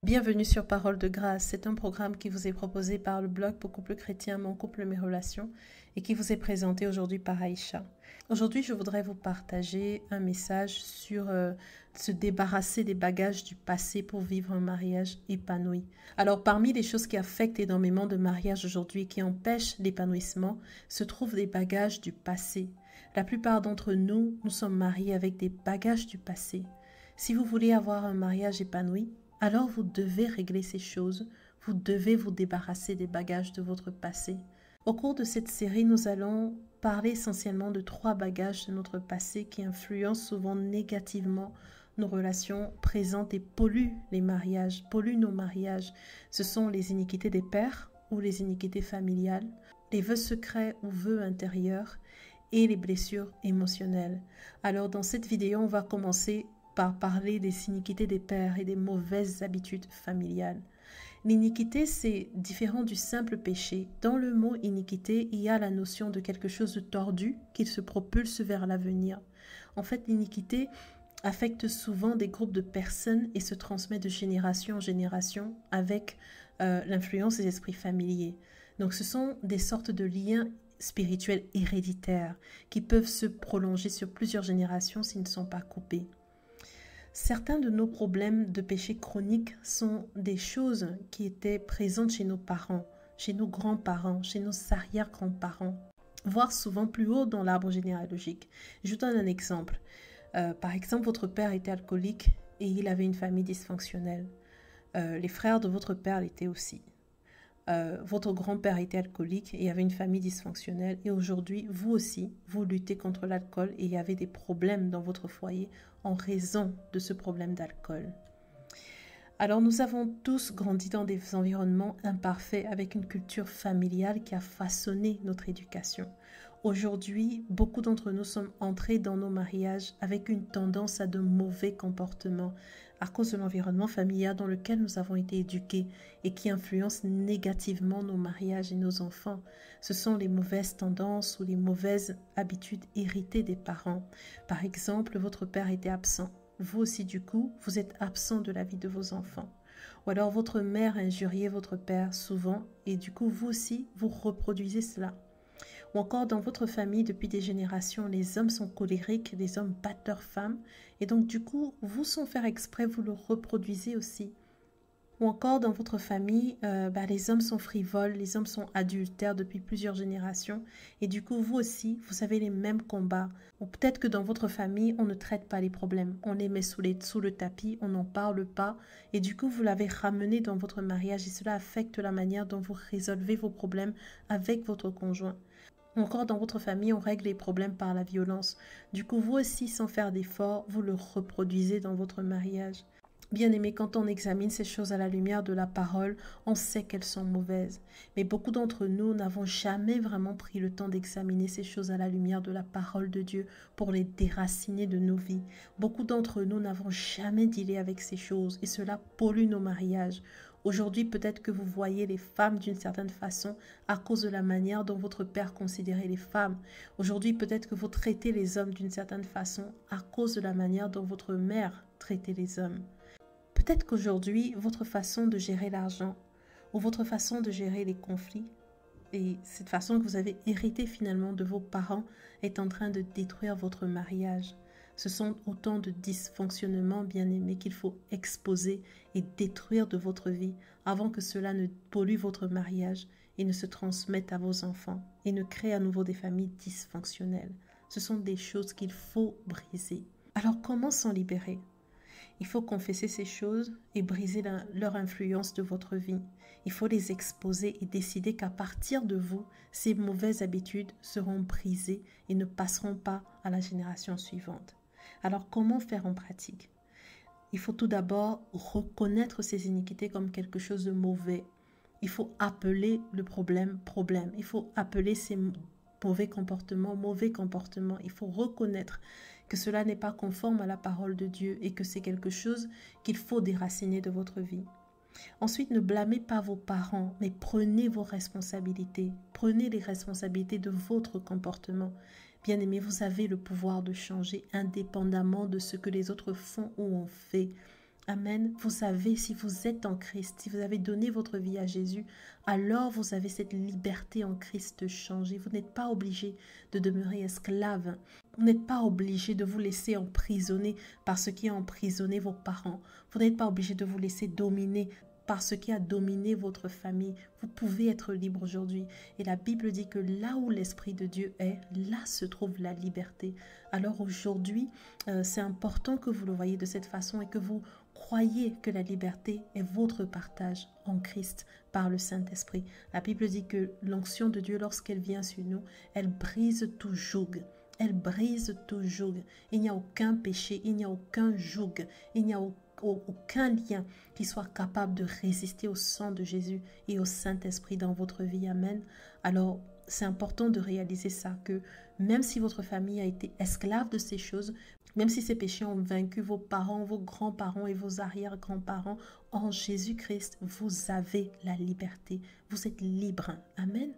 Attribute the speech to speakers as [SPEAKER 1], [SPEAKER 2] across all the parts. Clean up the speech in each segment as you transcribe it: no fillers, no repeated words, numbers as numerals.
[SPEAKER 1] Bienvenue sur Parole de Grâce. C'est un programme qui vous est proposé par le blog Pour couple chrétien, mon couple, mes relations et qui vous est présenté aujourd'hui par Aïcha. Aujourd'hui, je voudrais vous partager un message sur se débarrasser des bagages du passé pour vivre un mariage épanoui. Alors, parmi les choses qui affectent énormément de mariages aujourd'hui et qui empêchent l'épanouissement, se trouvent des bagages du passé. La plupart d'entre nous, nous sommes mariés avec des bagages du passé. Si vous voulez avoir un mariage épanoui, alors vous devez régler ces choses, vous devez vous débarrasser des bagages de votre passé. Au cours de cette série, nous allons parler essentiellement de 3 bagages de notre passé qui influencent souvent négativement nos relations présentes et polluent les mariages, polluent nos mariages. Ce sont les iniquités des pères ou les iniquités familiales, les vœux secrets ou vœux intérieurs et les blessures émotionnelles. Alors dans cette vidéo, on va commencer par parler des iniquités des pères et des mauvaises habitudes familiales. L'iniquité, c'est différent du simple péché. Dans le mot iniquité, il y a la notion de quelque chose de tordu qui se propulse vers l'avenir. En fait, l'iniquité affecte souvent des groupes de personnes et se transmet de génération en génération avec l'influence des esprits familiers. Donc ce sont des sortes de liens spirituels héréditaires qui peuvent se prolonger sur plusieurs générations s'ils ne sont pas coupés. Certains de nos problèmes de péché chronique sont des choses qui étaient présentes chez nos parents, chez nos grands-parents, chez nos arrière-grands-parents, voire souvent plus haut dans l'arbre généalogique. Je vous donne un exemple. Par exemple, votre père était alcoolique et il avait une famille dysfonctionnelle. Les frères de votre père l'étaient aussi. Votre grand-père était alcoolique et avait une famille dysfonctionnelle et aujourd'hui, vous aussi, vous luttez contre l'alcool et il y avait des problèmes dans votre foyer en raison de ce problème d'alcool. Alors nous avons tous grandi dans des environnements imparfaits avec une culture familiale qui a façonné notre éducation. Aujourd'hui, beaucoup d'entre nous sommes entrés dans nos mariages avec une tendance à de mauvais comportements à cause de l'environnement familial dans lequel nous avons été éduqués et qui influence négativement nos mariages et nos enfants. Ce sont les mauvaises tendances ou les mauvaises habitudes héritées des parents. Par exemple, votre père était absent. Vous aussi, du coup, vous êtes absent de la vie de vos enfants. Ou alors votre mère injuriait votre père souvent et du coup, vous aussi, vous reproduisez cela. Ou encore dans votre famille, depuis des générations, les hommes sont colériques, les hommes battent leurs femmes. Et donc du coup, vous sans faire exprès, vous le reproduisez aussi. Ou encore dans votre famille, les hommes sont frivoles, les hommes sont adultères depuis plusieurs générations. Et du coup, vous aussi, vous avez les mêmes combats. Ou peut-être que dans votre famille, on ne traite pas les problèmes. On les met sous le tapis, on n'en parle pas. Et du coup, vous l'avez ramené dans votre mariage et cela affecte la manière dont vous résolvez vos problèmes avec votre conjoint. Encore dans votre famille, on règle les problèmes par la violence. Du coup, vous aussi, sans faire d'efforts, vous le reproduisez dans votre mariage. Bien aimé, quand on examine ces choses à la lumière de la parole, on sait qu'elles sont mauvaises. Mais beaucoup d'entre nous n'avons jamais vraiment pris le temps d'examiner ces choses à la lumière de la parole de Dieu pour les déraciner de nos vies. Beaucoup d'entre nous n'avons jamais dealé avec ces choses et cela pollue nos mariages. Aujourd'hui, peut-être que vous voyez les femmes d'une certaine façon à cause de la manière dont votre père considérait les femmes. Aujourd'hui, peut-être que vous traitez les hommes d'une certaine façon à cause de la manière dont votre mère traitait les hommes. Peut-être qu'aujourd'hui, votre façon de gérer l'argent ou votre façon de gérer les conflits et cette façon que vous avez héritée finalement de vos parents est en train de détruire votre mariage. Ce sont autant de dysfonctionnements bien-aimés qu'il faut exposer et détruire de votre vie avant que cela ne pollue votre mariage et ne se transmette à vos enfants et ne crée à nouveau des familles dysfonctionnelles. Ce sont des choses qu'il faut briser. Alors comment s'en libérer ? Il faut confesser ces choses et briser leur influence de votre vie. Il faut les exposer et décider qu'à partir de vous, ces mauvaises habitudes seront brisées et ne passeront pas à la génération suivante. Alors, comment faire en pratique ? Il faut tout d'abord reconnaître ces iniquités comme quelque chose de mauvais. Il faut appeler le problème. Il faut appeler ces mauvais comportements. Il faut reconnaître que cela n'est pas conforme à la parole de Dieu et que c'est quelque chose qu'il faut déraciner de votre vie. Ensuite, ne blâmez pas vos parents, mais prenez vos responsabilités. Prenez les responsabilités de votre comportement. Bien-aimés, vous avez le pouvoir de changer indépendamment de ce que les autres font ou ont fait. Amen. Vous savez, si vous êtes en Christ, si vous avez donné votre vie à Jésus, alors vous avez cette liberté en Christ de changer. Vous n'êtes pas obligé de demeurer esclave. Vous n'êtes pas obligé de vous laisser emprisonner par ce qui a emprisonné vos parents. Vous n'êtes pas obligé de vous laisser dominer par ce qui a dominé votre famille. Vous pouvez être libre aujourd'hui. Et la Bible dit que là où l'Esprit de Dieu est, là se trouve la liberté. Alors aujourd'hui, c'est important que vous le voyez de cette façon et que vous croyez que la liberté est votre partage en Christ par le Saint-Esprit. La Bible dit que l'onction de Dieu, lorsqu'elle vient sur nous, elle brise tout joug. Elle brise tout joug. Il n'y a aucun péché, il n'y a aucun joug, il n'y a aucun lien qui soit capable de résister au sang de Jésus et au Saint-Esprit dans votre vie. Amen. Alors, c'est important de réaliser ça, que même si votre famille a été esclave de ces choses, même si ces péchés ont vaincu vos parents, vos grands-parents et vos arrière-grands-parents, en Jésus-Christ, vous avez la liberté. Vous êtes libre. Amen.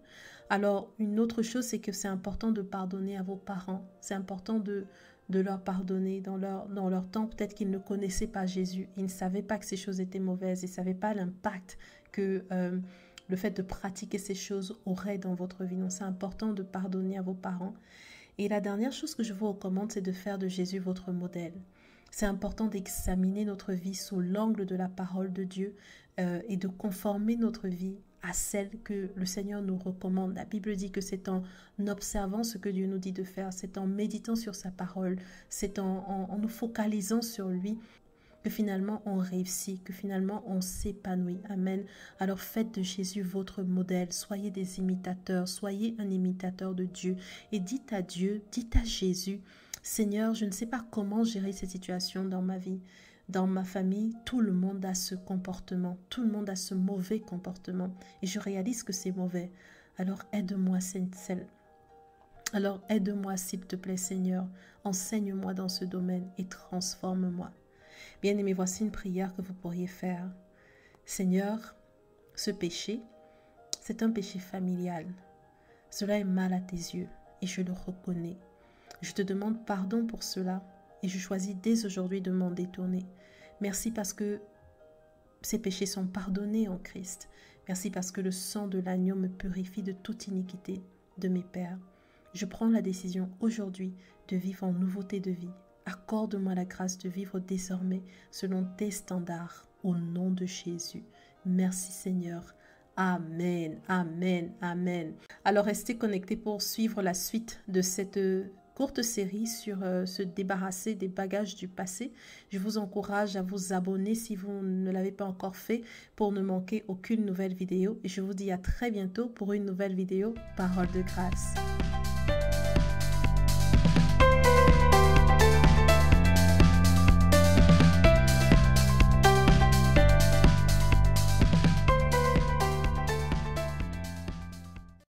[SPEAKER 1] Alors, une autre chose, c'est que c'est important de pardonner à vos parents. C'est important de leur pardonner dans leur temps. Peut-être qu'ils ne connaissaient pas Jésus. Ils ne savaient pas que ces choses étaient mauvaises. Ils ne savaient pas l'impact que le fait de pratiquer ces choses aurait dans votre vie. Donc, c'est important de pardonner à vos parents. Et la dernière chose que je vous recommande, c'est de faire de Jésus votre modèle. C'est important d'examiner notre vie sous l'angle de la parole de Dieu et de conformer notre vie à celle que le Seigneur nous recommande. La Bible dit que c'est en observant ce que Dieu nous dit de faire, c'est en méditant sur sa parole, c'est en nous focalisant sur lui que finalement on réussit, que finalement on s'épanouit. Amen. Alors faites de Jésus votre modèle, soyez des imitateurs, soyez un imitateur de Dieu et dites à Dieu, dites à Jésus, Seigneur, je ne sais pas comment gérer cette situation dans ma vie. Dans ma famille, tout le monde a ce comportement, tout le monde a ce mauvais comportement et je réalise que c'est mauvais. Alors aide-moi, Alors aide-moi s'il te plaît, Seigneur, enseigne-moi dans ce domaine et transforme-moi. Bien-aimés, voici une prière que vous pourriez faire. Seigneur, ce péché, c'est un péché familial. Cela est mal à tes yeux et je le reconnais. Je te demande pardon pour cela et je choisis dès aujourd'hui de m'en détourner. Merci parce que ces péchés sont pardonnés en Christ. Merci parce que le sang de l'agneau me purifie de toute iniquité de mes pères. Je prends la décision aujourd'hui de vivre en nouveauté de vie. Accorde-moi la grâce de vivre désormais selon tes standards, au nom de Jésus. Merci Seigneur. Amen, amen, amen. Alors restez connectés pour suivre la suite de cette courte série sur se débarrasser des bagages du passé. Je vous encourage à vous abonner si vous ne l'avez pas encore fait pour ne manquer aucune nouvelle vidéo. Et je vous dis à très bientôt pour une nouvelle vidéo Parole de grâce.